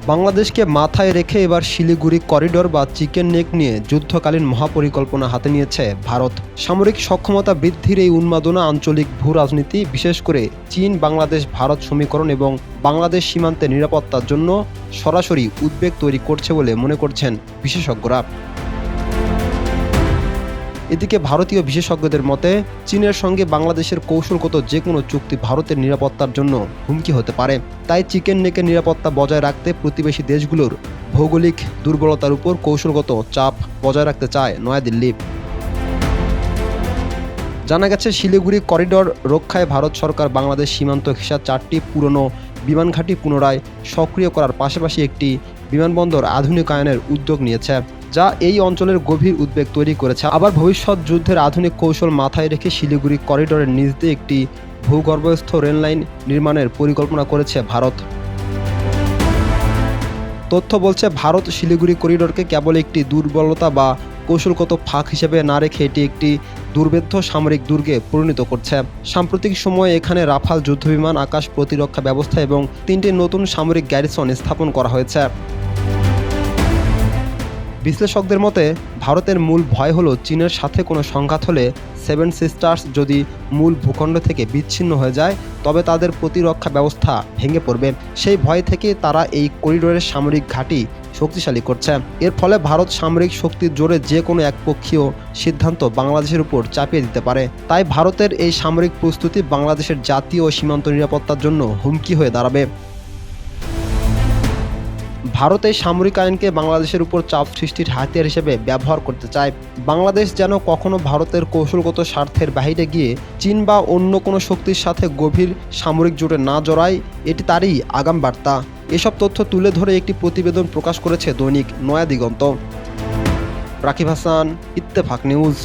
বাংলাদেশকে মাথায় রেখে এবার শিলিগুড়ি করিডোর বা চিকেন নেক নিয়ে যুদ্ধকালীন মহাপরিকল্পনা হাতে নিয়েছে ভারত। সামরিক সক্ষমতা বৃদ্ধির এই উন্মাদনা আঞ্চলিক ভূ রাজনীতি, বিশেষ করে চীন বাংলাদেশ ভারত সমীকরণ এবং বাংলাদেশ সীমান্তে নিরাপত্তার জন্য সরাসরি উদ্বেগ তৈরি করছে বলে মনে করছেন বিশেষজ্ঞরা। এদিকে ভারতীয় বিশেষজ্ঞদের মতে চীনের সঙ্গে বাংলাদেশের কৌশলগত যে কোনো চুক্তি ভারতের নিরাপত্তার জন্য হুমকি হতে পারে। তাই চিকেন নেকের নিরাপত্তা বজায় রাখতে প্রতিবেশী দেশগুলোর ভৌগোলিক দুর্বলতার উপর কৌশলগত চাপ বজায় রাখতে চায় নয়াদিল্লি। জানা গেছে, শিলিগুড়ি করিডোর রক্ষায় ভারত সরকার বাংলাদেশ সীমান্ত ঘেঁষা 4টি পুরনো বিমান ঘাঁটি পুনরায় সক্রিয় করার পাশাপাশি একটি বিমানবন্দর আধুনিকায়নের উদ্যোগ নিয়েছে, যা এই অঞ্চলের গভীর উদ্বেগ তৈরি করেছে। আবার ভবিষ্যৎ যুদ্ধের আধুনিক কৌশল মাথায় রেখে শিলিগুড়ি করিডোরের নিচ দিয়ে একটি ভূগর্ভস্থ রেললাইন নির্মাণের পরিকল্পনা করেছে ভারত। তথ্য বলছে, ভারত শিলিগুড়ি করিডোরকে কেবল একটি দুর্বলতা বা কৌশলগত ফাঁক হিসেবে না রেখে এটি একটি দুর্ভেদ্য সামরিক দুর্গে পরিণত করছে। সাম্প্রতিক সময়ে এখানে রাফাল যুদ্ধবিমান, আকাশ প্রতিরক্ষা ব্যবস্থা এবং 3টি নতুন সামরিক গ্যারিসন স্থাপন করা হয়েছে। বিশ্লেষকদের মতে ভারতের মূল ভয় হলো চীনের সাথে কোনো সংঘাত হলে সেভেন সিস্টার্স যদি মূল ভূখণ্ড থেকে বিচ্ছিন্ন হয়ে যায় তবে তাদের প্রতিরক্ষা ব্যবস্থা ভেঙে পড়বে। সেই ভয় থেকে তারা এই করিডোরের সামরিক ঘাঁটি শক্তিশালী করছে। এর ফলে ভারত সামরিক শক্তির জোরে যে কোনো একপক্ষীয় সিদ্ধান্ত বাংলাদেশের উপর চাপিয়ে দিতে পারে। তাই ভারতের এই সামরিক প্রস্তুতি বাংলাদেশের জাতীয় ও সীমান্ত নিরাপত্তার জন্য হুমকি হয়ে দাঁড়াবে। ভারত এই সামরিক আইনকে বাংলাদেশের উপর চাপ সৃষ্টির হাতিয়ার হিসেবে ব্যবহার করতে চায়। বাংলাদেশ যেন কখনো ভারতের কৌশলগত স্বার্থের বাইরে গিয়ে চীন বা অন্য কোনো শক্তির সাথে গভীর সামরিক জোটে না জড়ায়, এটি তারই আগাম বার্তা। এসব তথ্য তুলে ধরে একটি প্রতিবেদন প্রকাশ করেছে দৈনিক নয়া দিগন্ত। রাকিব হাসান, ইত্তেফাক নিউজ।